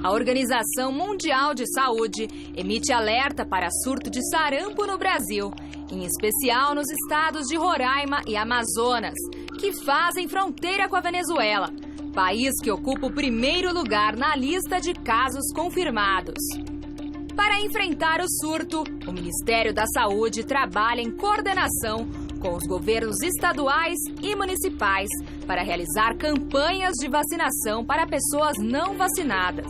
A Organização Mundial de Saúde emite alerta para surto de sarampo no Brasil, em especial nos estados de Roraima e Amazonas, que fazem fronteira com a Venezuela, país que ocupa o primeiro lugar na lista de casos confirmados. Para enfrentar o surto, o Ministério da Saúde trabalha em coordenação com os governos estaduais e municipais para realizar campanhas de vacinação para pessoas não vacinadas.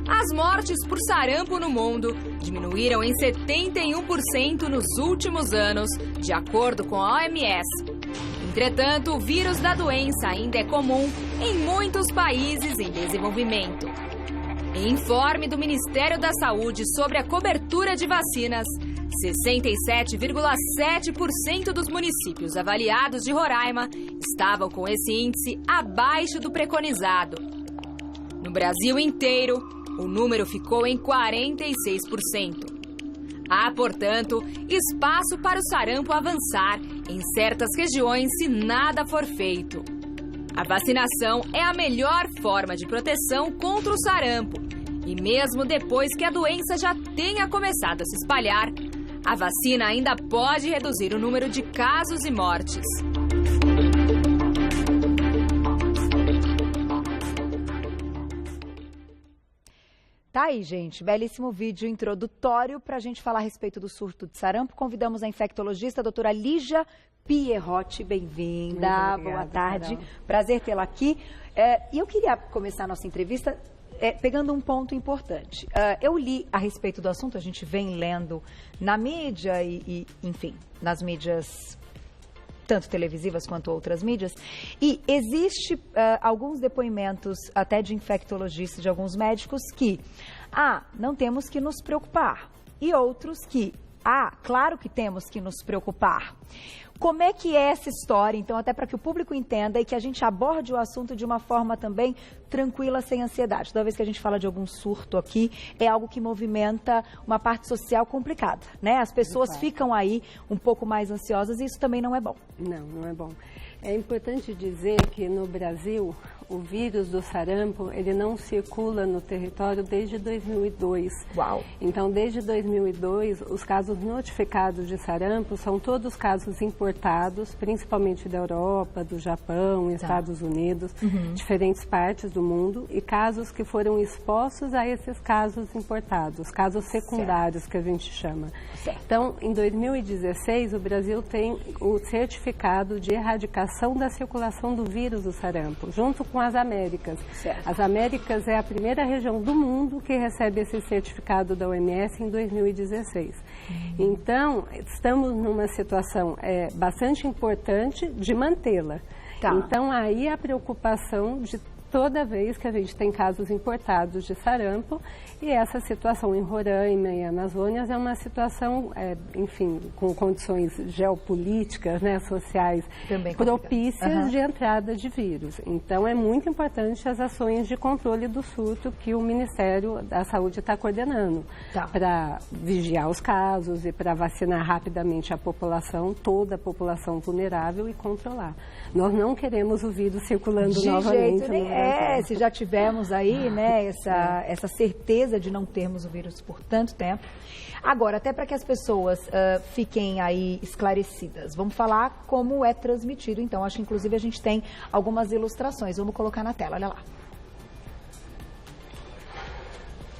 As mortes por sarampo no mundo diminuíram em 71% nos últimos anos, de acordo com a OMS. Entretanto, o vírus da doença ainda é comum em muitos países em desenvolvimento. Em informe do Ministério da Saúde sobre a cobertura de vacinas, 67,7% dos municípios avaliados de Roraima estavam com esse índice abaixo do preconizado. No Brasil inteiro, o número ficou em 46%. Há, portanto, espaço para o sarampo avançar em certas regiões se nada for feito. A vacinação é a melhor forma de proteção contra o sarampo. E mesmo depois que a doença já tenha começado a se espalhar, a vacina ainda pode reduzir o número de casos e mortes. Tá aí, gente, belíssimo vídeo introdutório para a gente falar a respeito do surto de sarampo. Convidamos a infectologista, a doutora Lígia Pierrotti, bem-vinda, boa tarde, Carol. Prazer tê-la aqui. E eu queria começar a nossa entrevista pegando um ponto importante. Eu li a respeito do assunto, a gente vem lendo na mídia e enfim, nas mídias tanto televisivas quanto outras mídias, e existe alguns depoimentos até de infectologistas, de alguns médicos que, não temos que nos preocupar, e outros que, claro que temos que nos preocupar. Como é que é essa história, então, até para que o público entenda e que a gente aborde o assunto de uma forma também tranquila, sem ansiedade. Toda vez que a gente fala de algum surto aqui, é algo que movimenta uma parte social complicada, né? As pessoas ficam aí um pouco mais ansiosas e isso também não é bom. Não, não é bom. É importante dizer que no Brasil, o vírus do sarampo, ele não circula no território desde 2002. Uau! Então, desde 2002, os casos notificados de sarampo são todos casos importados, principalmente da Europa, do Japão, Estados Unidos, diferentes partes do mundo, e casos que foram expostos a esses casos importados, casos secundários, que a gente chama. Então, em 2016, o Brasil tem o certificado de erradicação da circulação do vírus do sarampo, junto com as Américas. As Américas é a primeira região do mundo que recebe esse certificado da OMS em 2016. Então, estamos numa situação bastante importante de mantê-la. Então, aí a preocupação de toda vez que a gente tem casos importados de sarampo, e essa situação em Roraima e Amazônia é uma situação, enfim, com condições geopolíticas, né, sociais, também propícias de entrada de vírus. Então, é muito importante as ações de controle do surto que o Ministério da Saúde está coordenando, para vigiar os casos e para vacinar rapidamente a população, toda a população vulnerável, e controlar. Nós não queremos o vírus circulando novamente. Se já tivermos aí, né, essa certeza de não termos o vírus por tanto tempo. Agora, até para que as pessoas fiquem aí esclarecidas, vamos falar como é transmitido. Então, acho que inclusive a gente tem algumas ilustrações. Vamos colocar na tela, olha lá.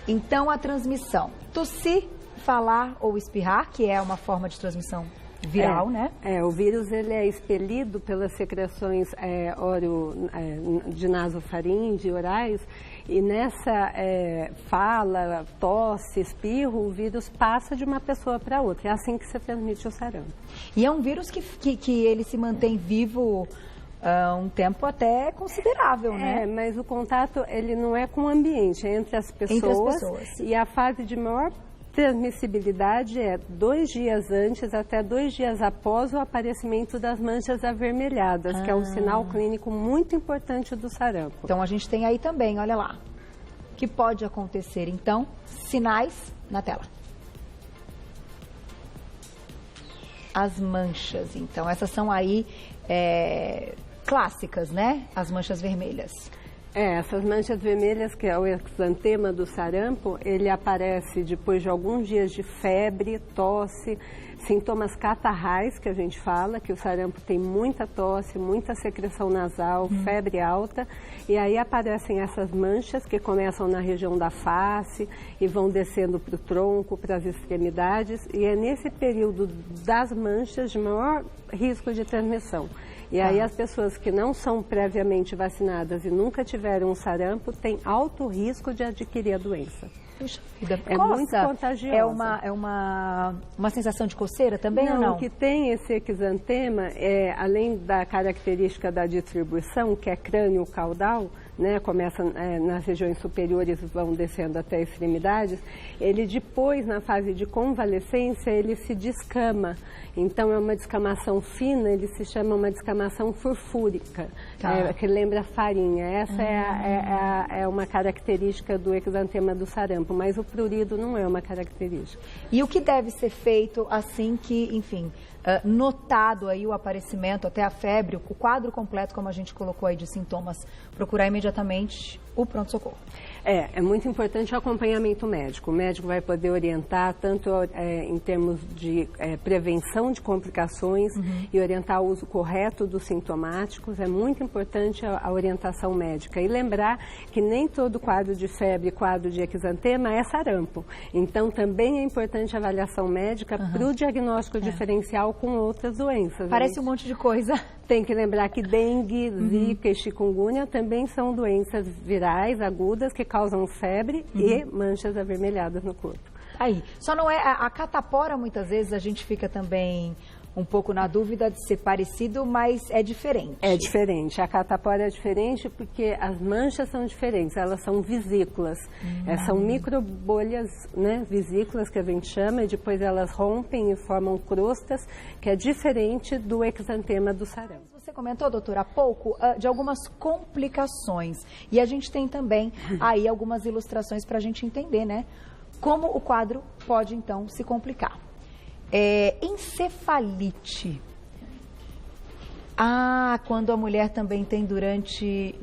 Então, a transmissão. Tossir, falar ou espirrar, que é uma forma de transmissão viral, né? O vírus ele é expelido pelas secreções de nasofaringe, orais, e nessa fala, tosse, espirro, o vírus passa de uma pessoa para outra. É assim que se transmite o sarampo. E é um vírus que ele se mantém vivo um tempo até considerável, né? Mas o contato ele não é com o ambiente, é entre as pessoas. E a fase de maior transmissibilidade é 2 dias antes até 2 dias após o aparecimento das manchas avermelhadas, que é um sinal clínico muito importante do sarampo. Então, a gente tem aí também, olha lá, o que pode acontecer. Então, sinais na tela. As manchas, então, essas são aí clássicas, né? As manchas vermelhas. Essas manchas vermelhas, que é o exantema do sarampo, ele aparece depois de alguns dias de febre, tosse, sintomas catarrais, que a gente fala, que o sarampo tem muita tosse, muita secreção nasal, febre alta, e aí aparecem essas manchas que começam na região da face e vão descendo para o tronco, para as extremidades, e é nesse período das manchas de maior risco de transmissão. E aí as pessoas que não são previamente vacinadas e nunca tiveram um sarampo têm alto risco de adquirir a doença. Puxa vida, é muito contagiosa. É uma sensação de coceira também ou não? O que tem esse exantema, além da característica da distribuição, que é crânio-caudal, né, começa nas regiões superiores e vão descendo até as extremidades, ele depois, na fase de convalescência, ele se descama. Então, é uma descamação fina, ele se chama uma descamação furfúrica, que lembra farinha. Essa é uma característica do exantema do sarampo, mas o prurido não é uma característica. E o que deve ser feito assim que, enfim, notado aí o aparecimento, até a febre, o quadro completo, como a gente colocou aí de sintomas, procurar imediatamente o pronto-socorro? É muito importante o acompanhamento médico. O médico vai poder orientar tanto em termos de prevenção de complicações e orientar o uso correto dos sintomáticos. É muito importante a orientação médica. E lembrar que nem todo quadro de febre, quadro de exantema é sarampo. Então, também é importante a avaliação médica para o diagnóstico diferencial com outras doenças. Parece um monte de coisa. Tem que lembrar que dengue, zika e chikungunya também são doenças virais agudas que causam febre e manchas avermelhadas no corpo. Aí, só não é a catapora, muitas vezes a gente fica também um pouco na dúvida de ser parecido, mas é diferente. É diferente. A catapora é diferente porque as manchas são diferentes, elas são vesículas. São microbolhas, né, vesículas que a gente chama, e depois elas rompem e formam crostas, que é diferente do exantema do sarampo. Você comentou, doutora, há pouco, de algumas complicações. E a gente tem também aí algumas ilustrações para a gente entender, né? Como o quadro pode, então, se complicar. Encefalite. Quando a mulher também tem durante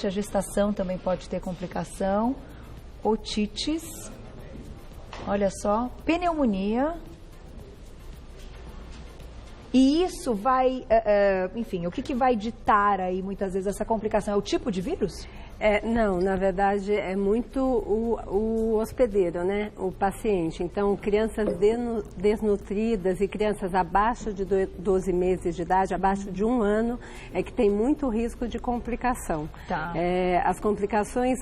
a gestação, também pode ter complicação. Otites. Olha só. Pneumonia. E isso vai, enfim, o que vai ditar aí muitas vezes essa complicação? É o tipo de vírus? Não, na verdade é muito o hospedeiro, né? O paciente. Então, crianças desnutridas e crianças abaixo de 12 meses de idade, abaixo de 1 ano, é que tem muito risco de complicação. Tá. As complicações,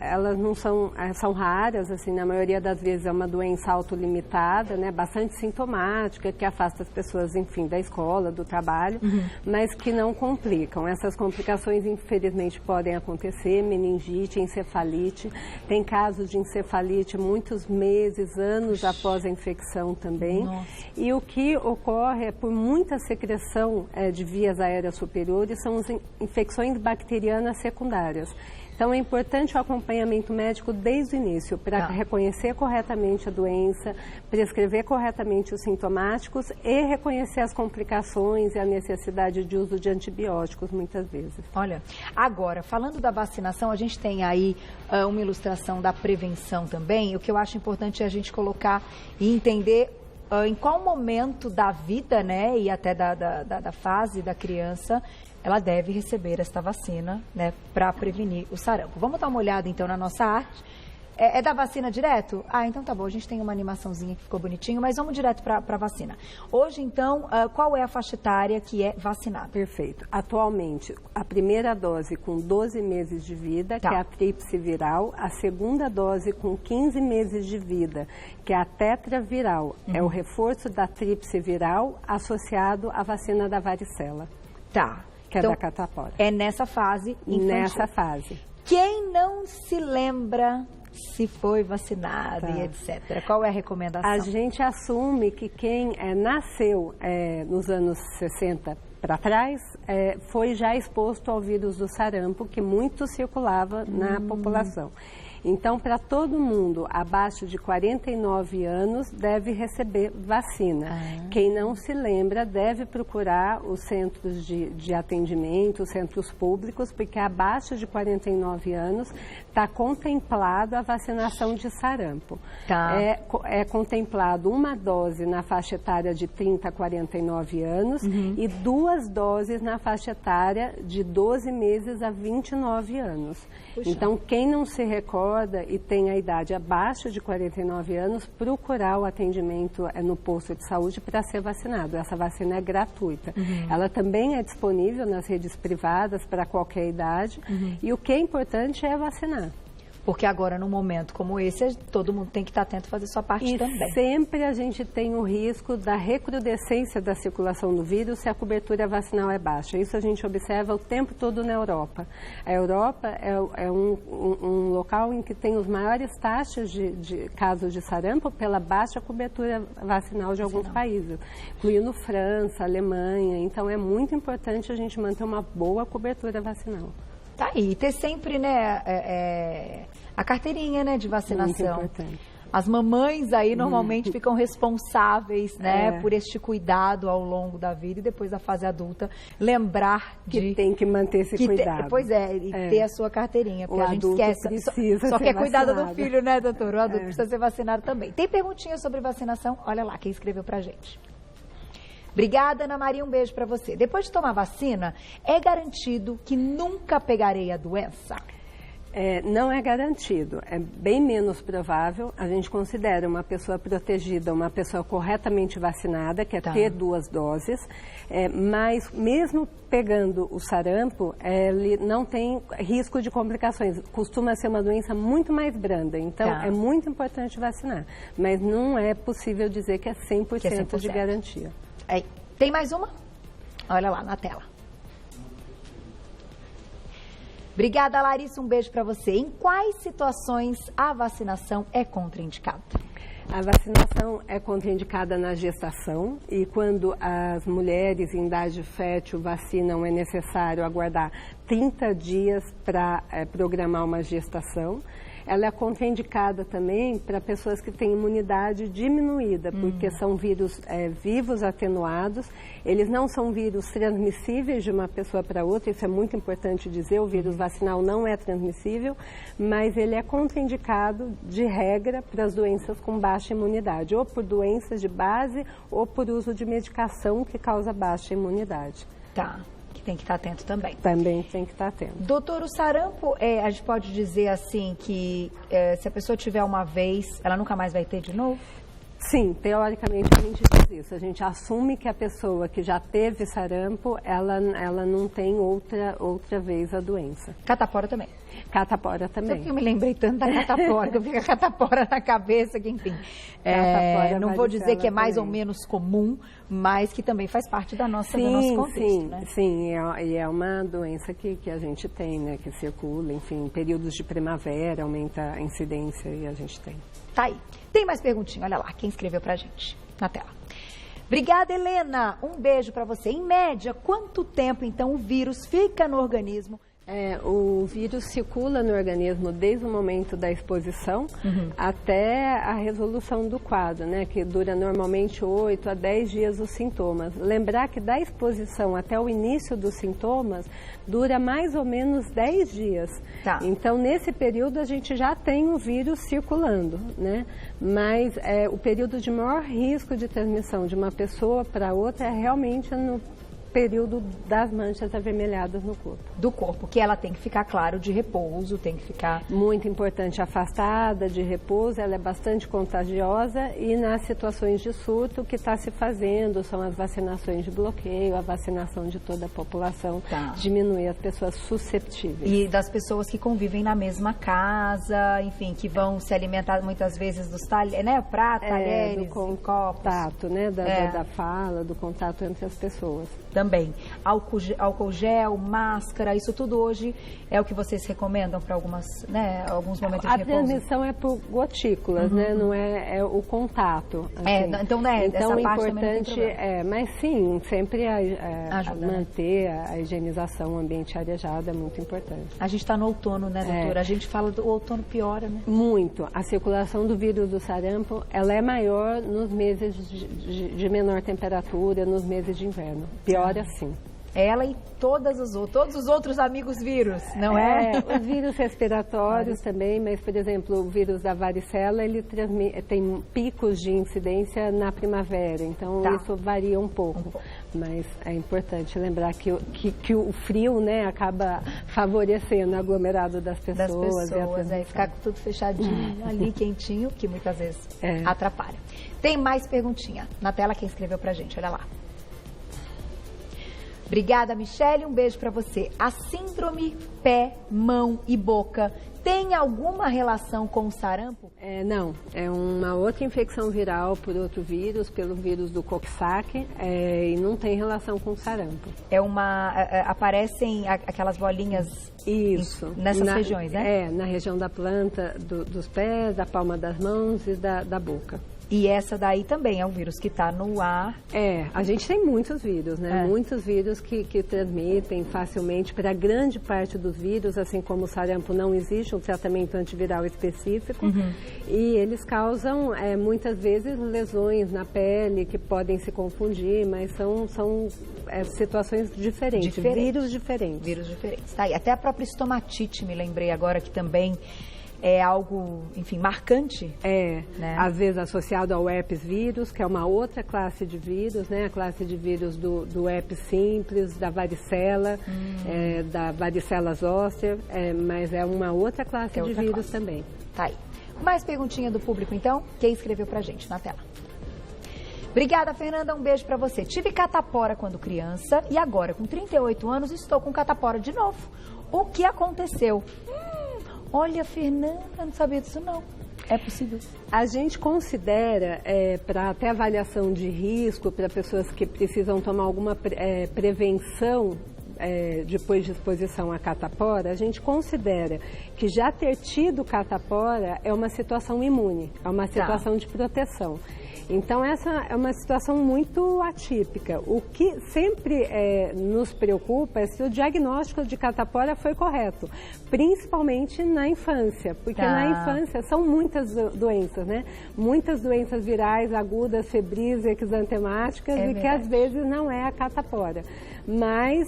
elas não são raras, assim, na maioria das vezes é uma doença autolimitada, né? Bastante sintomática, que afasta as pessoas, enfim, da escola, do trabalho, mas que não complicam. Essas complicações, infelizmente, podem acontecer. Meningite, encefalite, tem casos de encefalite muitos meses, anos após a infecção também. Nossa. E o que ocorre é por muita secreção de vias aéreas superiores, são as infecções bacterianas secundárias. Então, é importante o acompanhamento médico desde o início, para reconhecer corretamente a doença, prescrever corretamente os sintomáticos e reconhecer as complicações e a necessidade de uso de antibióticos, muitas vezes. Olha, agora, falando da vacinação, a gente tem aí uma ilustração da prevenção também. O que eu acho importante é a gente colocar e entender em qual momento da vida, né, e até da fase da criança, ela deve receber esta vacina, né, para prevenir o sarampo. Vamos dar uma olhada, então, na nossa arte. É da vacina direto? Então tá bom, a gente tem uma animaçãozinha que ficou bonitinho, mas vamos direto para a vacina. Hoje, então, qual é a faixa etária que é vacinada? Perfeito. Atualmente, a primeira dose com 12 meses de vida, que é a tríplice viral, a segunda dose com 15 meses de vida, que é a tetraviral, é o reforço da tríplice viral associado à vacina da varicela. Tá. Que é da catapora. É nessa fase infantil. Nessa fase. Quem não se lembra se foi vacinado e etc. Qual é a recomendação? A gente assume que quem nasceu nos anos 60 para trás foi já exposto ao vírus do sarampo, que muito circulava na população. Então, para todo mundo abaixo de 49 anos deve receber vacina. Quem não se lembra deve procurar os centros de atendimento, os centros públicos, porque abaixo de 49 anos está contemplado a vacinação de sarampo. É contemplado uma dose na faixa etária de 30 a 49 anos e 2 doses na faixa etária de 12 meses a 29 anos. Puxa. Então, quem não se recorda e tem a idade abaixo de 49 anos, procurar o atendimento no posto de saúde para ser vacinado. Essa vacina é gratuita. Ela também é disponível nas redes privadas para qualquer idade e o que é importante é vacinar. Porque agora, num momento como esse, todo mundo tem que estar atento a fazer sua parte também. E sempre a gente tem o risco da recrudescência da circulação do vírus se a cobertura vacinal é baixa. Isso a gente observa o tempo todo na Europa. A Europa é um local em que tem os maiores taxas de casos de sarampo pela baixa cobertura vacinal de alguns países, incluindo França, Alemanha. Então, é muito importante a gente manter uma boa cobertura vacinal. Tá aí, ter sempre, né, a carteirinha, né, de vacinação. Muito importante. As mamães aí normalmente ficam responsáveis, né, por este cuidado ao longo da vida e depois da fase adulta, lembrar que tem que manter esse cuidado. Pois é, e ter a sua carteirinha, porque a gente esquece. Só quer cuidar do filho, né, doutor? O adulto precisa ser vacinado também. Tem perguntinha sobre vacinação? Olha lá, quem escreveu pra gente. Obrigada, Ana Maria, um beijo para você. Depois de tomar vacina, é garantido que nunca pegarei a doença? Não é garantido, é bem menos provável. A gente considera uma pessoa protegida, uma pessoa corretamente vacinada, que é ter 2 doses, mas mesmo pegando o sarampo, ele não tem risco de complicações. Costuma ser uma doença muito mais branda, então é muito importante vacinar. Mas não é possível dizer que é 100% de garantia. Tem mais uma? Olha lá na tela. Obrigada, Larissa. Um beijo para você. Em quais situações a vacinação é contraindicada? A vacinação é contraindicada na gestação e quando as mulheres em idade fértil vacinam é necessário aguardar 30 dias para programar uma gestação. Ela é contraindicada também para pessoas que têm imunidade diminuída, porque são vírus vivos atenuados. Eles não são vírus transmissíveis de uma pessoa para outra, isso é muito importante dizer, o vírus vacinal não é transmissível, mas ele é contraindicado de regra para as doenças com baixa imunidade, ou por doenças de base ou por uso de medicação que causa baixa imunidade. Tá. Tem que estar atento também. Também tem que estar atento. Doutor, o sarampo, a gente pode dizer assim que se a pessoa tiver uma vez, ela nunca mais vai ter de novo? Sim, teoricamente a gente diz isso. A gente assume que a pessoa que já teve sarampo, ela não tem outra vez a doença. Catapora também? Catapora também. Eu me lembrei tanto da catapora, que eu fico com a catapora na cabeça, que enfim. Não vou dizer que é mais ou menos comum, mas que também faz parte do nosso contexto, né? Sim, e é uma doença que a gente tem, né? Que circula, enfim, em períodos de primavera, aumenta a incidência e a gente tem. Tá aí. Tem mais perguntinha, olha lá, quem escreveu pra gente na tela. Obrigada, Helena. Um beijo pra você. Em média, quanto tempo, então, o vírus fica no organismo? O vírus circula no organismo desde o momento da exposição até a resolução do quadro, né? Que dura normalmente 8 a 10 dias os sintomas. Lembrar que da exposição até o início dos sintomas dura mais ou menos 10 dias. Tá. Então, nesse período, a gente já tem o vírus circulando, né? Mas o período de maior risco de transmissão de uma pessoa para outra é realmente no período das manchas avermelhadas no corpo. Do corpo, que ela tem que ficar, claro, de repouso, tem que ficar... Muito importante, afastada de repouso, ela é bastante contagiosa e nas situações de surto o que está se fazendo são as vacinações de bloqueio, a vacinação de toda a população, diminuir as pessoas susceptíveis. E das pessoas que convivem na mesma casa, enfim, que vão se alimentar muitas vezes dos talheres, né? Prato, talheres, do contato, né? Da fala, do contato entre as pessoas. Também. Álcool gel, máscara, isso tudo hoje é o que vocês recomendam para alguns momentos de repouso? A transmissão é por gotículas, né? Não é o contato. Assim. Então, né? Então, essa o parte importante mas sim, sempre ajuda, manter a higienização, o ambiente arejado é muito importante. A gente está no outono, né, doutora? A gente fala do outono piora, né? Muito. A circulação do vírus do sarampo, ela é maior nos meses de menor temperatura, nos meses de inverno. Piora sim. Ela e todos os outros amigos vírus, não é? Os vírus respiratórios também, mas, por exemplo, o vírus da varicela, ele tem picos de incidência na primavera, então isso varia um pouco. Mas é importante lembrar que o frio, né, acaba favorecendo o aglomerado das pessoas. Ficar tudo fechadinho ali, quentinho, que muitas vezes atrapalha. Tem mais perguntinha na tela, quem escreveu pra gente, olha lá. Obrigada, Michele. Um beijo para você. A síndrome pé, mão e boca tem alguma relação com o sarampo? Não. É uma outra infecção viral por outro vírus, pelo vírus do Coxsackie, e não tem relação com o sarampo. Aparecem aquelas bolinhas nessas regiões, né? Na região da planta dos pés, da palma das mãos e da boca. E essa daí também é um vírus que está no ar. A gente tem muitos vírus, né? Muitos vírus que transmitem facilmente. Para grande parte dos vírus, assim como o sarampo, não existe um tratamento antiviral específico. E eles causam, muitas vezes, lesões na pele que podem se confundir, mas são situações diferentes, vírus diferentes. Vírus diferentes. Tá aí. Até a própria estomatite, me lembrei agora, que também é algo, enfim, marcante. Né? Às vezes associado ao herpes vírus, que é uma outra classe de vírus, né? A classe de vírus do herpes simples, da varicela, da varicela zoster, mas é uma outra classe de vírus também. Tá aí. Mais perguntinha do público, então? Quem escreveu pra gente na tela? Obrigada, Fernanda. Um beijo pra você. Tive catapora quando criança e agora, com 38 anos, estou com catapora de novo. O que aconteceu? Olha, Fernanda, não sabia disso não. É possível? A gente considera, para até avaliação de risco, para pessoas que precisam tomar alguma prevenção depois de exposição à catapora, a gente considera que já ter tido catapora é uma situação imune, é uma situação de proteção. Então, essa é uma situação muito atípica. O que sempre nos preocupa é se o diagnóstico de catapora foi correto, principalmente na infância, porque na infância são muitas doenças, né? Muitas doenças virais, agudas, febris, exantemáticas, e que às vezes não é a catapora. Mas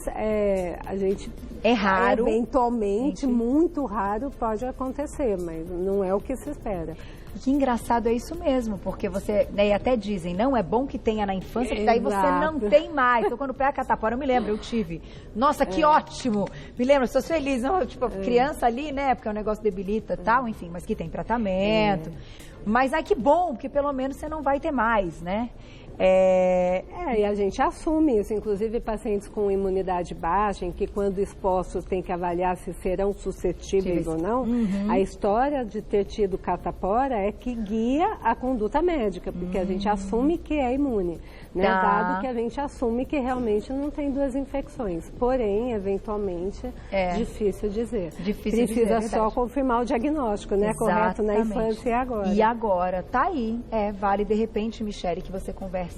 a gente... É raro. Eventualmente, muito raro pode acontecer, mas não é o que se espera. Que engraçado, é isso mesmo, porque você, e até dizem, não é bom que tenha na infância, porque daí você não tem mais. Então, quando pega a catapora, eu me lembro, eu tive. Nossa, que ótimo! Me lembro, estou feliz. Não, tipo, criança ali, né, porque o negócio debilita e tal, enfim, mas que tem tratamento. Mas, que bom, porque pelo menos você não vai ter mais, né? E a gente assume isso, inclusive pacientes com imunidade baixa, em que quando expostos tem que avaliar se serão suscetíveis ou não. A história de ter tido catapora é que guia a conduta médica, porque a gente assume que é imune, né? Dado que a gente assume que realmente não tem duas infecções. Porém, eventualmente, difícil dizer. Precisa só confirmar o diagnóstico, né? Correto na infância e agora. E agora, tá aí. Vale de repente, Michele, que você converse,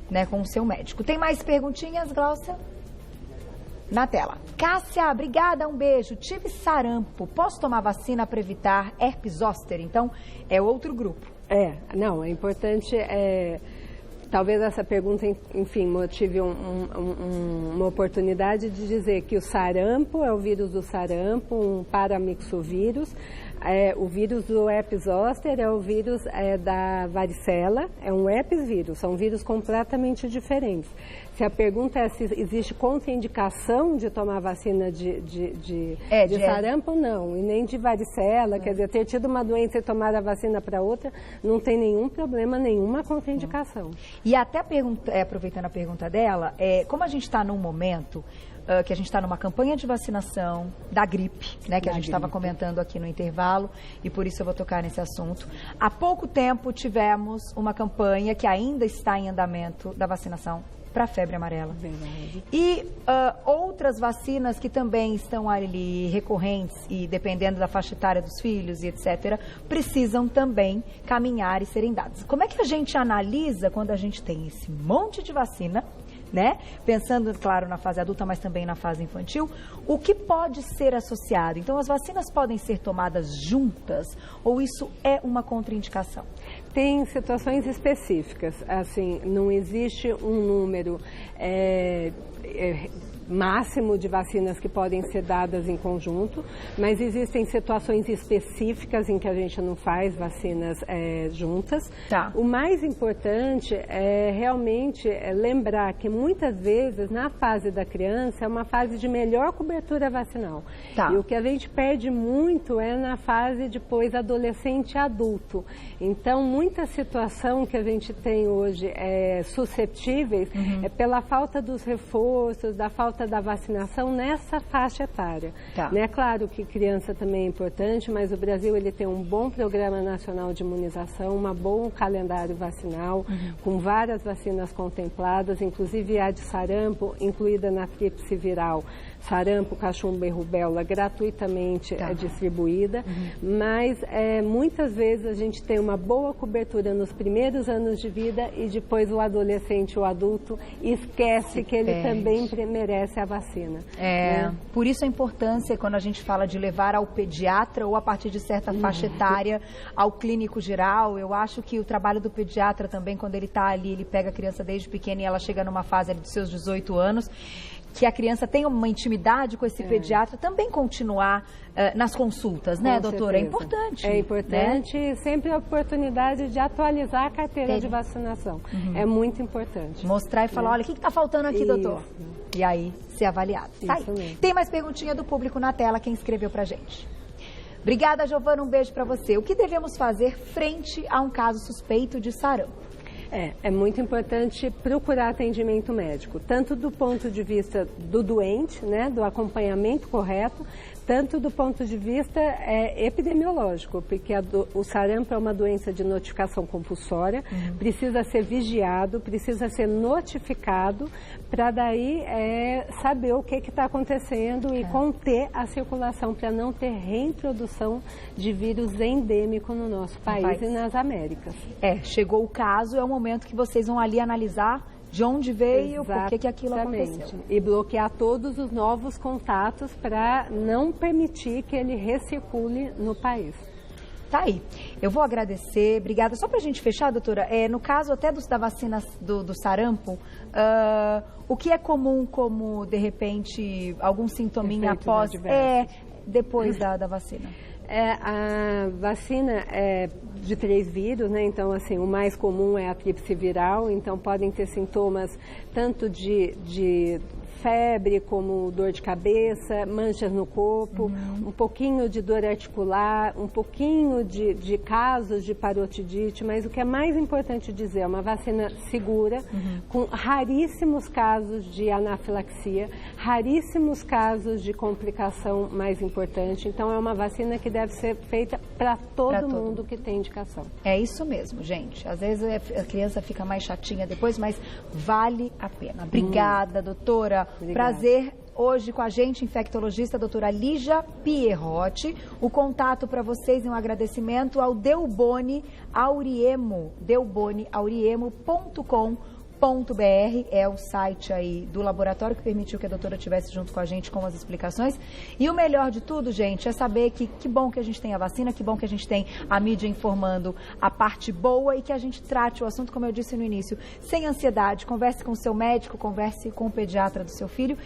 né, com o seu médico. Tem mais perguntinhas, Glaucia? Na tela. Cássia, obrigada, um beijo. Tive sarampo. Posso tomar vacina para evitar herpes zoster? Então, é outro grupo. Não, é importante... Talvez essa pergunta, enfim, motive uma oportunidade de dizer que o sarampo é o vírus do sarampo, um paramyxovírus. O vírus do herpes zoster é o vírus da varicela, é um herpes vírus, são vírus completamente diferentes. Se a pergunta é se existe contraindicação de tomar vacina de sarampo, não, e nem de varicela, quer dizer, ter tido uma doença e tomar a vacina para outra, não tem nenhum problema, nenhuma contraindicação. E até aproveitando a pergunta dela, como a gente está num momento... que a gente está numa campanha de vacinação da gripe, né, que a gente estava comentando aqui no intervalo, e por isso eu vou tocar nesse assunto. Há pouco tempo tivemos uma campanha que ainda está em andamento da vacinação para a febre amarela. Verdade. E outras vacinas que também estão ali recorrentes e dependendo da faixa etária dos filhos e etc., precisam também caminhar e serem dadas. Como é que a gente analisa quando a gente tem esse monte de vacina, né? Pensando, claro, na fase adulta, mas também na fase infantil, o que pode ser associado? Então, as vacinas podem ser tomadas juntas ou isso é uma contraindicação? Tem situações específicas, assim, não existe um número máximo de vacinas que podem ser dadas em conjunto, mas existem situações específicas em que a gente não faz vacinas juntas. Tá. O mais importante é realmente lembrar que muitas vezes na fase da criança é uma fase de melhor cobertura vacinal. Tá. E o que a gente perde muito é na fase depois adolescente e adulto. Então, muita situação que a gente tem hoje suscetíveis é pela falta dos reforços, da falta da vacinação nessa faixa etária. Tá. É claro que criança também é importante, mas o Brasil ele tem um bom programa nacional de imunização, um bom calendário vacinal, com várias vacinas contempladas, inclusive a de sarampo, incluída na tríplice viral. Sarampo, cachumba e rubéola gratuitamente distribuída, mas muitas vezes a gente tem uma boa cobertura nos primeiros anos de vida e depois o adolescente, o adulto, esquece que ele também merece a vacina. Por isso a importância quando a gente fala de levar ao pediatra ou a partir de certa faixa etária ao clínico geral. Eu acho que o trabalho do pediatra também, quando ele está ali, ele pega a criança desde pequena e ela chega numa fase ali dos seus 18 anos, que a criança tenha uma intimidade com esse pediatra, também continuar nas consultas, né, doutora? É importante. É importante, né? Sempre a oportunidade de atualizar a carteira de vacinação. É muito importante. Mostrar e falar, olha, o que está faltando aqui, doutor? E aí, ser avaliado. Tá aí. Mesmo. Tem mais perguntinha do público na tela, quem escreveu pra gente. Obrigada, Giovana, um beijo para você. O que devemos fazer frente a um caso suspeito de sarampo? É muito importante procurar atendimento médico, tanto do ponto de vista do doente, né, do acompanhamento correto, tanto do ponto de vista epidemiológico, porque o sarampo é uma doença de notificação compulsória, precisa ser vigiado, precisa ser notificado, para daí saber o que está acontecendo e conter a circulação, para não ter reintrodução de vírus endêmico no nosso país e nas Américas. Chegou o caso, é o momento que vocês vão ali analisar de onde veio, por que aquilo aconteceu. E bloquear todos os novos contatos para não permitir que ele recircule no país. Tá aí. Eu vou agradecer, obrigada. Só para a gente fechar, doutora, no caso até da vacina do sarampo, o que é comum como, de repente, algum sintominha após, depois da vacina? A vacina é de 3 vírus, né? Então, assim, o mais comum é a tríplice viral, então podem ter sintomas tanto de febre, como dor de cabeça, manchas no corpo, um pouquinho de dor articular, um pouquinho de casos de parotidite, mas o que é mais importante dizer, é uma vacina segura, com raríssimos casos de anafilaxia, raríssimos casos de complicação mais importante, então é uma vacina que deve ser feita para todo mundo que tem indicação. É isso mesmo, gente. Às vezes a criança fica mais chatinha depois, mas vale a pena. Obrigada, doutora. Obrigada. Prazer hoje com a gente, infectologista, doutora Lígia Pierrotti. O contato para vocês e um agradecimento ao Delboni Auriemo, delboniauriemo.com.br, é o site aí do laboratório que permitiu que a doutora estivesse junto com a gente com as explicações. E o melhor de tudo, gente, é saber que bom que a gente tem a vacina, que bom que a gente tem a mídia informando a parte boa e que a gente trate o assunto, como eu disse no início, sem ansiedade. Converse com o seu médico, converse com o pediatra do seu filho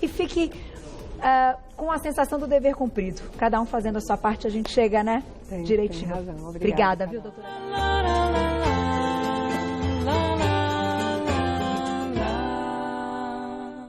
e fique com a sensação do dever cumprido. Cada um fazendo a sua parte, a gente chega, né? Direitinho. Tem razão. Obrigada, viu, doutora?